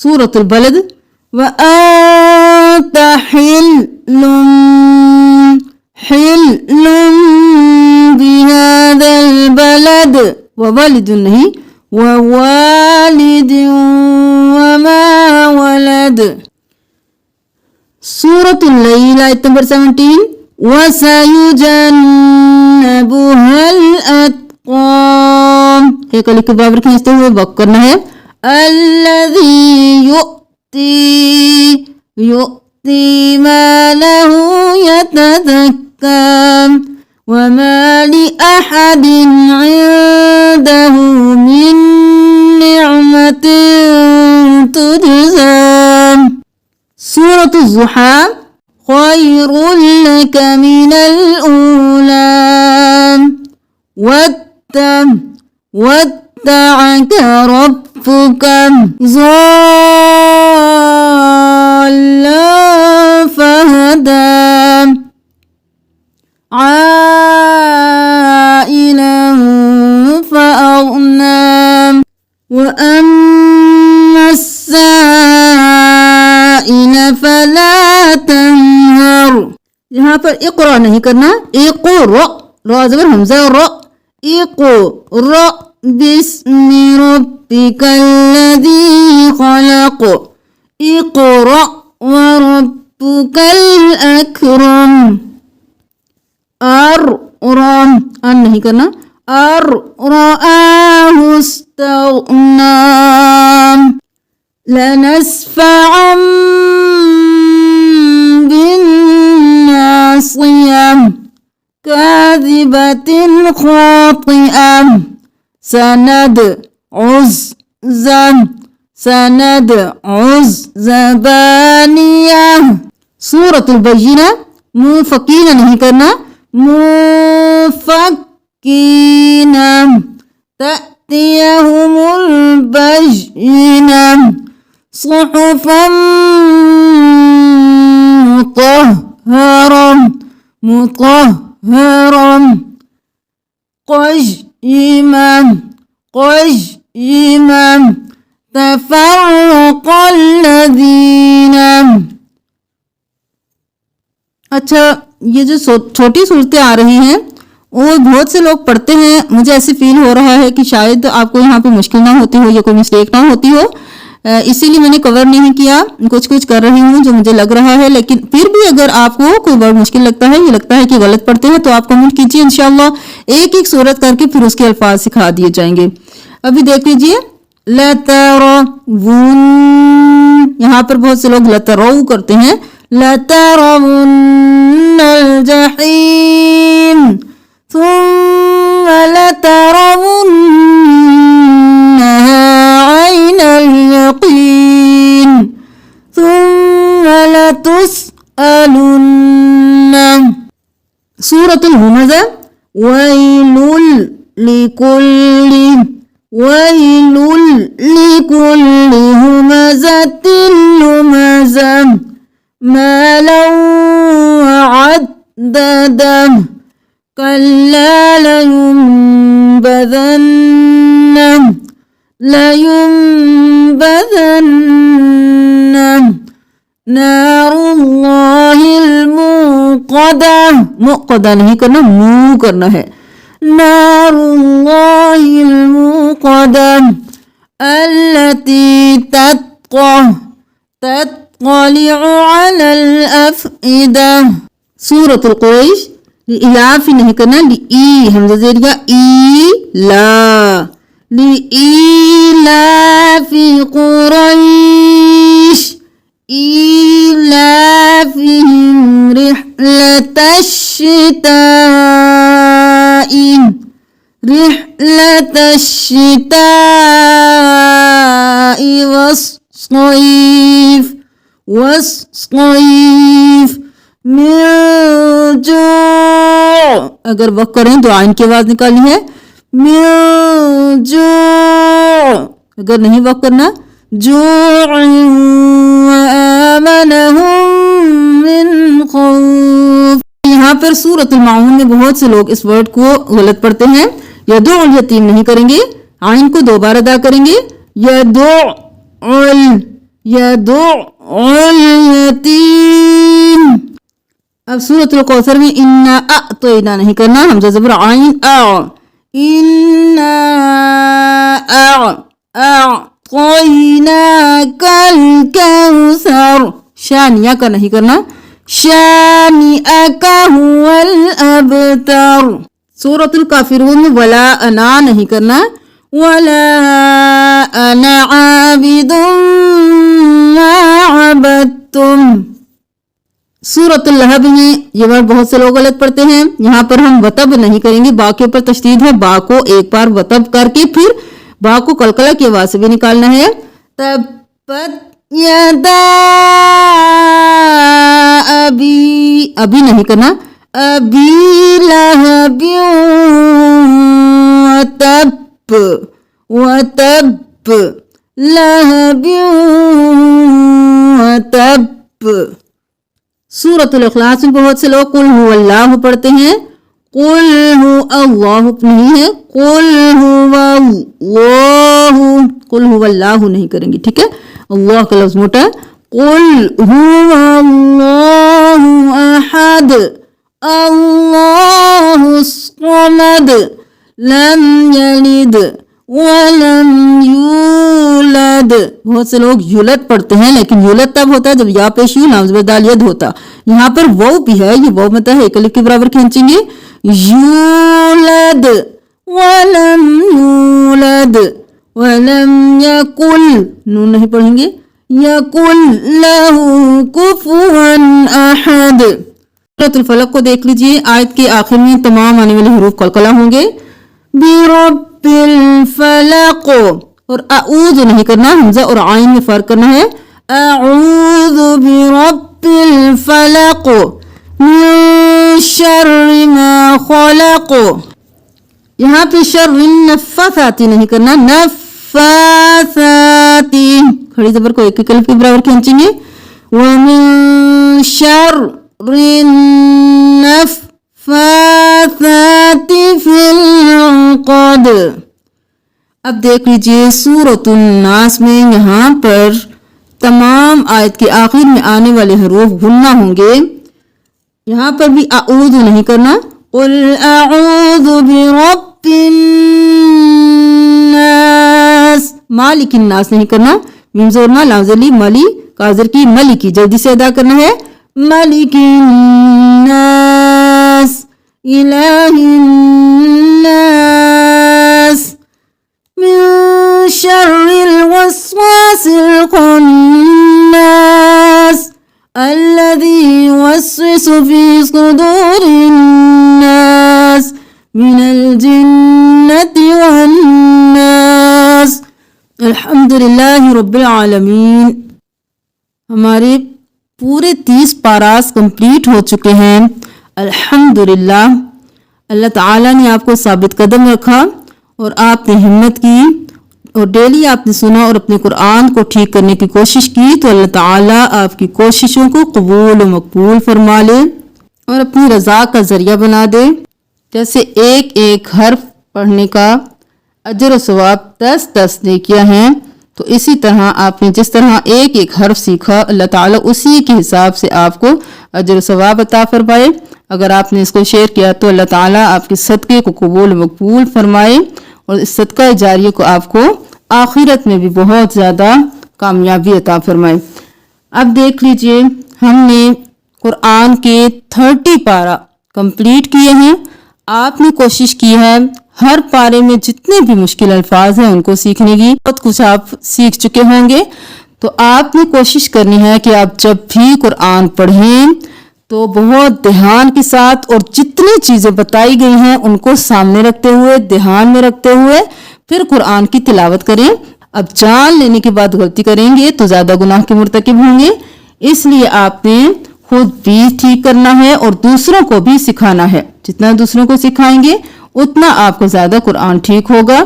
سورۃ البلد وَأَنْتَ حِلٌّ بِهَذَا الْبَلَدِ ووالد نہیں ووالد وما ولد. سورۃ اللیل آیت نمبر 17 وَسَيُجَنَّبُهَا الْأَتْقَى ایک الف کے برابر کھینچتے ہوئے وقف کرنا ہے. الذی یؤتی مالہ یتزکی وما لأحد عنده من نعمة تجزى. سورة الضحى خير لك من الأولى ودعك ربك ضالا فهدى عائلا فأغنى وأما السائل فلا تنهر. یہاں پر اقرا نہیں کرنا، اقرا را زبر حمزہ را اقرا بسم ربك الذي خلق اقرا وربك الأكرم. ارم ان نہیں کرنا، رآه استغنى لنسفعا بالناصية كاذبة خاطئة سندعو الزبانية. سورة البینہ منفقین نہیں کرنا، منفقین تأتيهم البينة صحفا مطهرة قيما تفرق الذين. اچھا یہ جو چھوٹی صورتیں آ رہی ہیں وہ بہت سے لوگ پڑھتے ہیں، مجھے ایسے فیل ہو رہا ہے کہ شاید آپ کو یہاں پہ مشکل نہ ہوتی ہو یا کوئی مسٹیک نہ ہوتی ہو، اسی لیے میں نے کور نہیں کیا، کچھ کر رہی ہوں جو مجھے لگ رہا ہے. لیکن پھر بھی اگر آپ کو کوئی ورڈ مشکل لگتا ہے، یہ لگتا ہے کہ غلط پڑھتے ہیں، تو آپ کمنٹ کیجیے، انشاءاللہ ایک ایک صورت کر کے پھر اس کے الفاظ سکھا دیے جائیں گے. ابھی دیکھ لیجیے لَتَرَوُنَّ، یہاں پر بہت سے لوگ لَتَرَوْ کرتے ہیں، لَتَرَوُنَّ الْجَحِيمَ ثُمَّ لَتَرَوُنَّهَا عَيْنَ الْيَقِينِ ثُمَّ لَتُسْأَلُنَّ. سورة الہمزہ وَيْلٌ لِكُلِّ ہُمَزَةٍ لُمَزَةٍ مَالًا وَعَدَّدَهُ كَلَّا لَيُنبَذَنَّ نَارُ اللَّهِ الْمُوقَدَةِ، مُقَدَّہ نہیں کرنا، منہ کرنا ہے، نَارُ اللَّهِ الْمُوقَدَةِ الَّتِي تَطَّلِعُ عَلَى الْأَفْئِدَةِ. سورة القریش لِإِلَافِ نہیں کرنا، لِإِی حمزہ زیرہ لِإِيلَافِ قُرَيْشٍ إِيلَافِهِمْ رِحْلَةَ الشِّتَاءِ وَالصَّيْفِ مِن جُوعٍ، اگر وقت کریں تو عین کی آواز نکالنی ہے، من جوع، اگر نہیں وقت کرنا جوع وآمنهم من خوف. یہاں پر سورۃ المعون میں بہت سے لوگ اس ورڈ کو غلط پڑھتے ہیں، یدعو الیتیم نہیں کریں گے، عین کو 2 بار ادا کریں گے، یدعو यदुउल यतीम। अब सूरतुल कौसर में इन्ना अअतैना नहीं करना, हमजा ज़बर आइन अ, इन्ना अअतैनाकल कौसर, शानिया का नहीं करना, शानिअका हुवल अबतर। सूरतुल काफिरून में वला अना नहीं करना, वला अना आबिदुम मा अबदतुम। सूरतुल लहब में ये वर्ड बहुत से लोग गलत पढ़ते हैं, यहाँ पर हम वतब नहीं करेंगे, बा के ऊपर तशदीद है, बा को एक बार वतब करके फिर बा को कलकला की आवाज से भी निकालना है। तब्बत यदा अबी, अभी नहीं करना, अबी लहबिन वतब लहबिन वतब। सूरतुल इखलास में बहुत से लोग कुल हुवल्लाहु पढ़ते हैं, कुल हु अल्लाहु नहीं है, कुल हुवल्लाहु नहीं करेंगे, ठीक है। अल्लाह का लफ्ज मोटा, कुल हुवल्लाहु अहद अल्लाहु समद लम यलिद वलम यूलद। बहुत से लोग युलद पढ़ते हैं, लेकिन युलद तब होता है जब या पेश यू नाम दाल यद होता। यहाँ पर वो भी है, ये वो मतलब है, एक अलिफ के बराबर खींचेंगे, यूलद वलम यूलद वलम यकुल, नून नहीं पढ़ेंगे, यकुल लहू कुफुवन अहद। सूरतुल फलक को देख लीजिए, आयत के आखिर में तमाम आने वाले हरूफ कलकला होंगे, बिरब्बिल फलक, और अऊज़ु नहीं करना, हमजा और आइन में फर्क करना है, अऊज़ु बिरब्बिल फलक मिन शर्रि मा खलक। यहाँ पे शर्रिन नफ़्फ़ासाती नहीं करना, नफ़्फ़ासाती, खड़ी ज़बर को एक अलिफ के बराबर खींचेंगे, व मिन शर्रिन नफ़्फ़ासाती फिल उक़द। अब देख लीजिए सूरतुन नास में यहाँ पर तमाम आयत के आखिर में आने वाले हरूफ गुन्ना होंगे, यहाँ पर भी अऊज़ु नहीं करना, कुल अऊज़ु बिरब्बिन नास, मालिकिन नास नहीं करना, मीम ज़ोरमा लाज़ली मली काज़र की मलिकी, जल्दी से अदा करना है, मलिकिन नास इलाहिन नास मिन शर्रिल वस्वासिल खन्नास अल्लज़ी युवस्विसु फी सुदूरिन नास मिनल जिन्नति वन नास। अल्हम्दुलिल्लाहि रब्बिल आलमीन। हमारे पूरे 30 पारास कंप्लीट हो चुके हैं, अल्हम्दुलिल्लाह। अल्लाह ताला ने आपको साबित कदम रखा और आपने हिम्मत की और डेली आपने सुना और अपने कुरान को ठीक करने की कोशिश की, तो अल्लाह ताला आपकी कोशिशों को कबूल व मकबूल फरमा ले और अपनी रज़ा का ज़रिया बना दे। जैसे एक एक हर्फ पढ़ने का अजर व सवाब 10-10 नेकियां हैं, तो इसी तरह आपने जिस तरह एक एक हर्फ सीखा, अल्लाह ताला उसी के हिसाब से आपको अजर व सवाब अता फरमाए। अगर आपने इसको शेयर किया तो अल्लाह ताला आपके सदक़े को कबूल मकबूल फरमाए और इस सदका जारिया को आपको आखिरत में भी बहुत ज़्यादा कामयाबी अता फरमाए। अब देख लीजिए, हमने कुरान के 30 पारा कंप्लीट किए हैं। आपने कोशिश की है हर पारे में जितने भी मुश्किल अल्फाज हैं उनको सीखने की, बहुत कुछ आप सीख चुके होंगे। तो आपने कोशिश करनी है कि आप जब भी कुरान पढ़ें तो बहुत ध्यान के साथ और जितनी चीज़ें बताई गई हैं उनको सामने रखते हुए, ध्यान में रखते हुए फिर कुरान की तिलावत करें। अब जान लेने के बाद गलती करेंगे तो ज़्यादा गुनाह के मुर्तकिब होंगे, इसलिए आपने खुद भी ठीक करना है और दूसरों को भी सिखाना है। जितना दूसरों को सिखाएंगे उतना आपको ज़्यादा कुरान ठीक होगा।